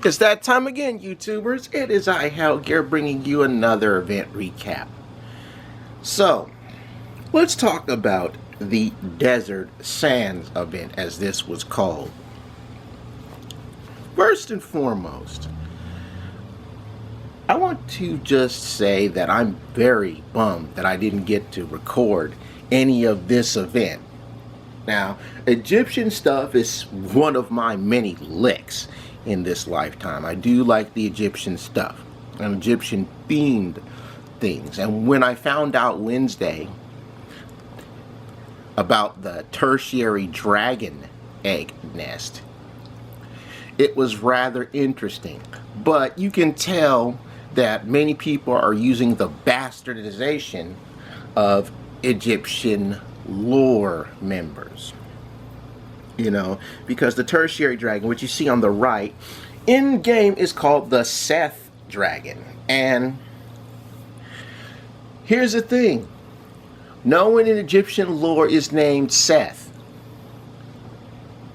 It's that time again, YouTubers. It is I, Hal Gear, bringing you another event recap. So, let's talk about the Desert Sands event, as this was called. First and foremost, I want to just say that I'm very bummed that I didn't get to record any of this event. Now, Egyptian stuff is one of my many licks in this lifetime. I do like the Egyptian stuff and Egyptian themed things. And when I found out Wednesday about the tertiary dragon egg nest, it was rather interesting. But you can tell that many people are using the bastardization of Egyptian lore members. You know, because the tertiary dragon, which you see on the right, in game is called the Seth dragon. And here's the thing: no one in Egyptian lore is named Seth.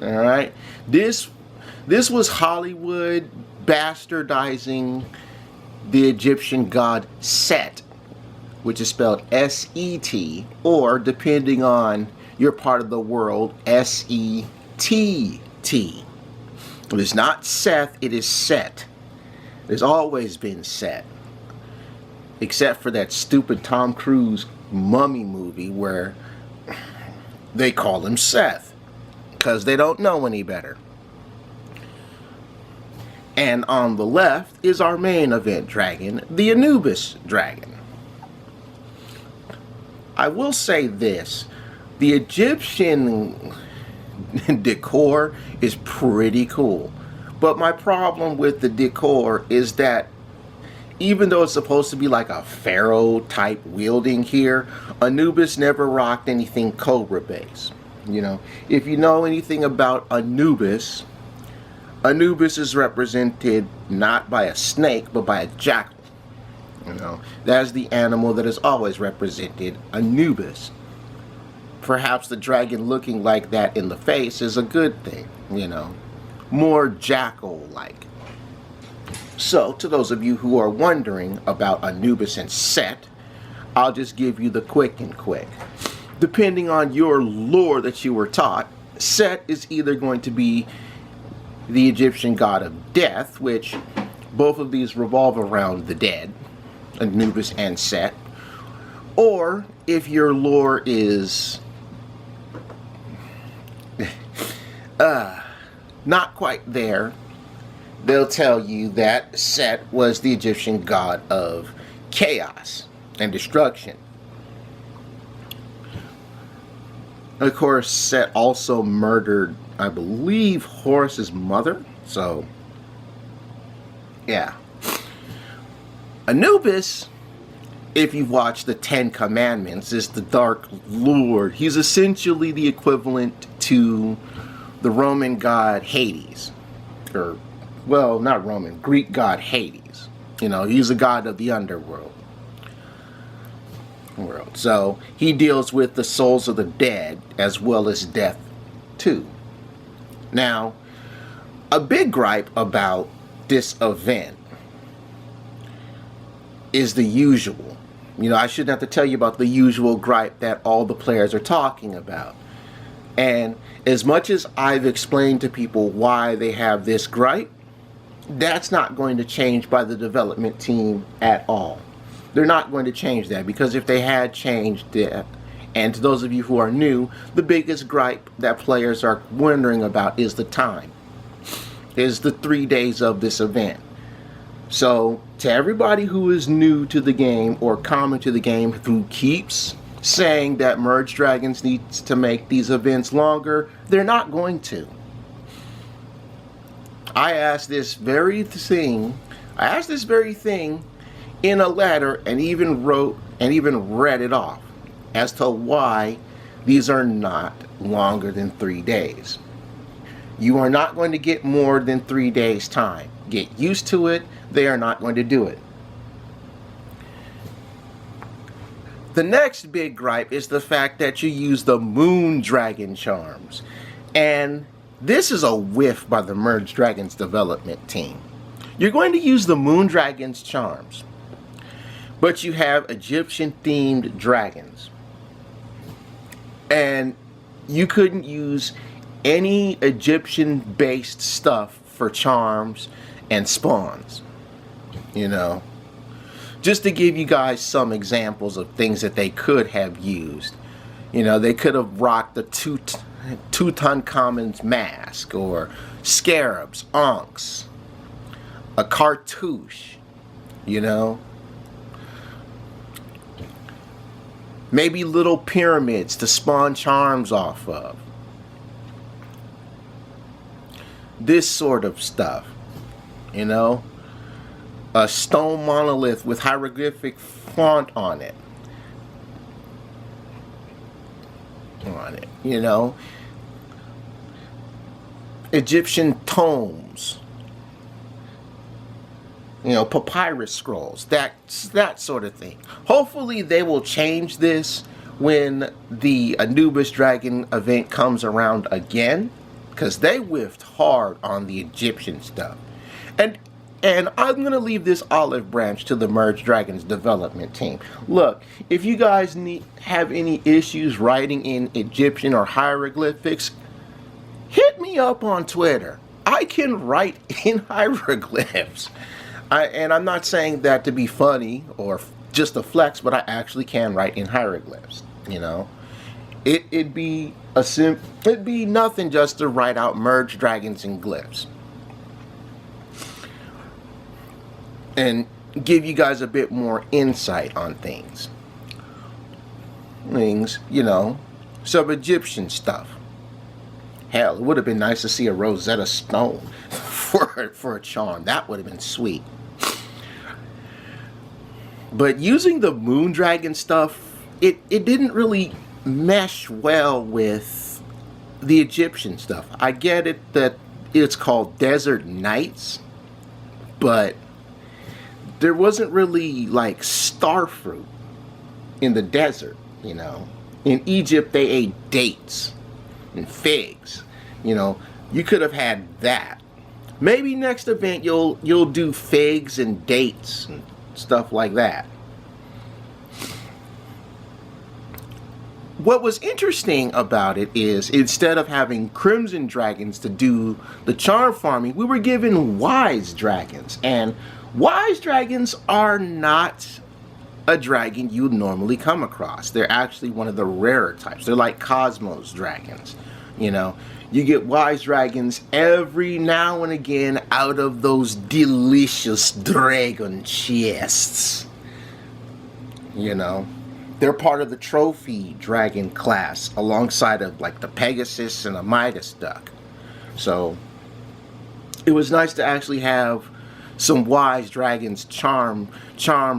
Alright? This was Hollywood bastardizing the Egyptian god Set, which is spelled S-E-T, or depending on your part of the world, S-E-T-T. It is not Seth, it is Set. There's always been Set. Except for that stupid Tom Cruise mummy movie where they call him Seth, because they don't know any better. And on the left is our main event dragon, the Anubis Dragon. I will say this: the Egyptian decor is pretty cool. But my problem with the decor is that even though it's supposed to be like a pharaoh type wielding here, Anubis never rocked anything Cobra based. You know, if you know anything about Anubis, Anubis is represented not by a snake but by a jackal. You know, that's the animal that has always represented Anubis. Perhaps the dragon looking like that in the face is a good thing, you know, more jackal-like. So, to those of you who are wondering about Anubis and Set, I'll just give you the quick and quick. Depending on your lore that you were taught, Set is either going to be the Egyptian god of death, which both of these revolve around the dead, Anubis and Set. Or if your lore is not quite there, they'll tell you that Set was the Egyptian god of chaos and destruction. Of course, Set also murdered, I believe, Horus's mother. So, yeah. Anubis, if you've watched the Ten Commandments, is the Dark Lord. He's essentially the equivalent to the Roman god Hades. Or, well, not Roman, Greek god Hades. You know, he's a god of the underworld. So, he deals with the souls of the dead as well as death, too. Now, a big gripe about this event is the usual. You know, I shouldn't have to tell you about the usual gripe that all the players are talking about. And as much as I've explained to people why they have this gripe, that's not going to change by the development team at all. They're not going to change that, because if they had changed it, and to those of you who are new, the biggest gripe that players are wondering about is the time. Is the 3 days of this event. So, to everybody who is new to the game or coming to the game who keeps saying that Merge Dragons needs to make these events longer, they're not going to. I asked this very thing in a letter and even read it off as to why these are not longer than 3 days. You are not going to get more than 3 days time. Get used to it. They are not going to do it. The next big gripe is the fact that you use the Moon Dragon charms. And this is a whiff by the Merge Dragons development team. You're going to use the moon dragon's charms, but you have Egyptian themed dragons. And you couldn't use any Egyptian based stuff for charms and spawns, you know. Just to give you guys some examples of things that they could have used. You know, they could have rocked the Tutankhamun's mask, or scarabs, ankhs, a cartouche, you know. Maybe little pyramids to spawn charms off of. This sort of stuff, you know. A stone monolith with hieroglyphic font on it. You know. Egyptian tomes. You know, papyrus scrolls, that sort of thing. Hopefully they will change this when the Anubis Dragon event comes around again, because they whiffed hard on the Egyptian stuff. And I'm going to leave this olive branch to the Merge Dragons development team. Look, if you guys have any issues writing in Egyptian or hieroglyphics, hit me up on Twitter. I can write in hieroglyphs. And I'm not saying that to be funny or just a flex, but I actually can write in hieroglyphs, you know. It'd be nothing just to write out Merge Dragons and glyphs. And give you guys a bit more insight on things, you know, some Egyptian stuff. Hell, it would have been nice to see a Rosetta Stone for a charm. That would have been sweet. But using the moon dragon stuff, it didn't really mesh well with the Egyptian stuff. I get it that it's called Desert Nights, but there wasn't really like star fruit in the desert, you know. In Egypt, they ate dates and figs, you know. You could have had that. Maybe next event you'll do figs and dates and stuff like that. What was interesting about it is, instead of having crimson dragons to do the charm farming, we were given wise dragons. And wise dragons are not a dragon you'd normally come across. They're actually one of the rarer types. They're like Cosmos dragons, you know. You get wise dragons every now and again out of those delicious dragon chests, you know. They're part of the trophy dragon class, alongside of like the Pegasus and the Midas duck. So it was nice to actually have some wise dragons charm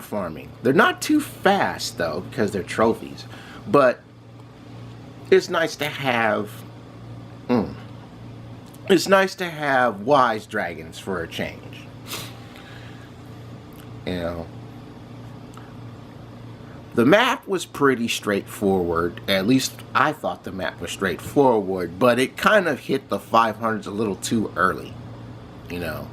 farming. They're not too fast though, because they're trophies, but it's nice to have it's nice to have wise dragons for a change, you know. The map was pretty straightforward. At least I thought the map was straightforward, but it kind of hit the 500s a little too early, you know.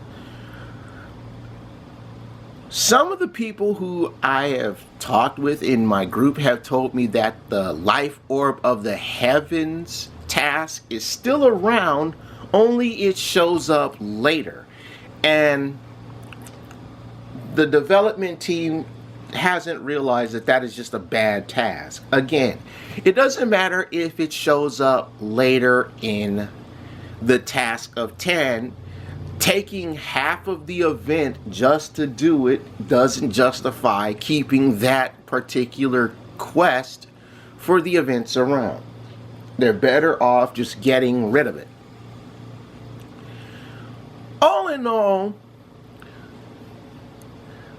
Some of the people who I have talked with in my group have told me that the Life Orb of the Heavens task is still around, only it shows up later. And the development team hasn't realized that that is just a bad task. Again, it doesn't matter if it shows up later in the task of 10. Taking half of the event just to do it doesn't justify keeping that particular quest for the events around. They're better off just getting rid of it. All in all,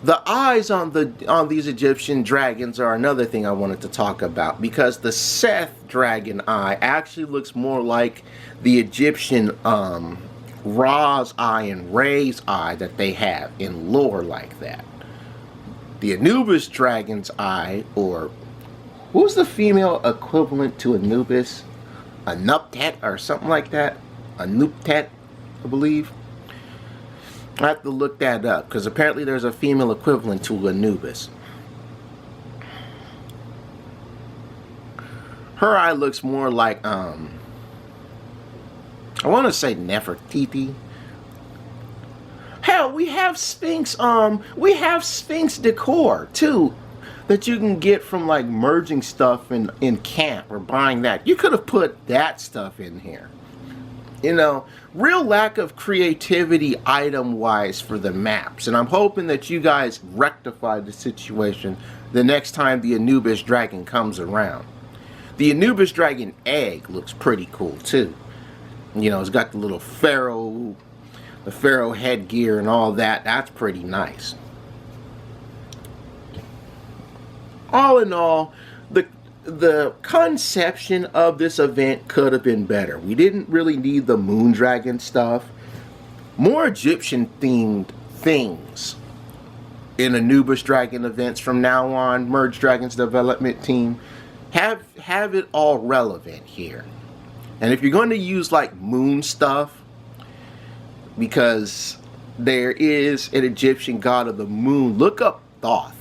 the eyes on these Egyptian dragons are another thing I wanted to talk about, because the Seth dragon eye actually looks more like the Egyptian Ra's eye and Ray's eye that they have in lore like that. The Anubis dragon's eye, or who's the female equivalent to Anubis? Anuptet or something like that? Anuptet, I believe. I have to look that up because apparently there's a female equivalent to Anubis. Her eye looks more like I want to say Nefertiti. Hell, we have Sphinx decor too that you can get from like merging stuff in camp or buying that. You could have put that stuff in here. You know, real lack of creativity item-wise for the maps. And I'm hoping that you guys rectify the situation the next time the Anubis Dragon comes around. The Anubis Dragon egg looks pretty cool too. You know, it's got the little pharaoh headgear and all that. That's pretty nice. All in all, the conception of this event could have been better. We didn't really need the moon dragon stuff. More Egyptian themed things in Anubis Dragon events from now on. Merge Dragons development team, have it all relevant here. And if you're going to use like moon stuff, because there is an Egyptian god of the moon, look up Thoth.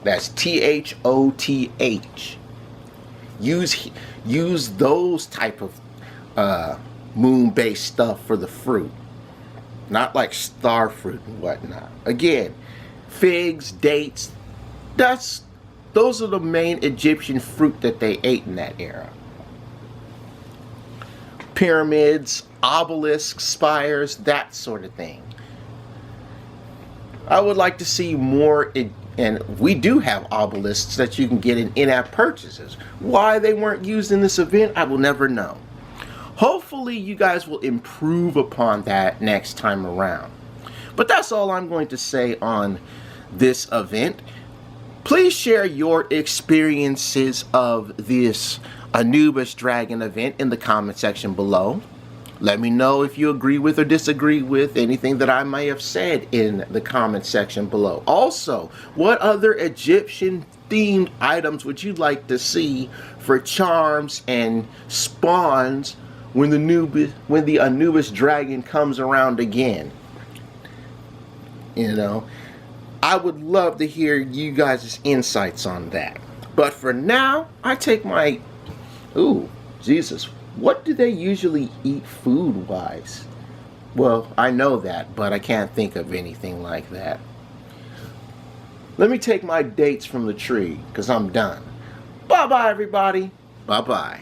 That's Thoth. Use those type of moon-based stuff for the fruit, not like star fruit and whatnot. Again, figs, dates. Those are the main Egyptian fruit that they ate in that era. Pyramids, obelisks, spires, that sort of thing. I would like to see more, and we do have obelisks that you can get in in-app purchases. Why they weren't used in this event, I will never know. Hopefully you guys will improve upon that next time around. But that's all I'm going to say on this event. Please share your experiences of this Anubis Dragon event in the comment section below. Let me know if you agree with or disagree with anything that I may have said in the comment section below. Also, what other Egyptian themed items would you like to see for charms and spawns when the Anubis Dragon comes around again? You know, I would love to hear you guys' insights on that. But for now, I take my... Ooh, Jesus. What do they usually eat food-wise? Well, I know that, but I can't think of anything like that. Let me take my dates from the tree, because I'm done. Bye-bye, everybody. Bye-bye.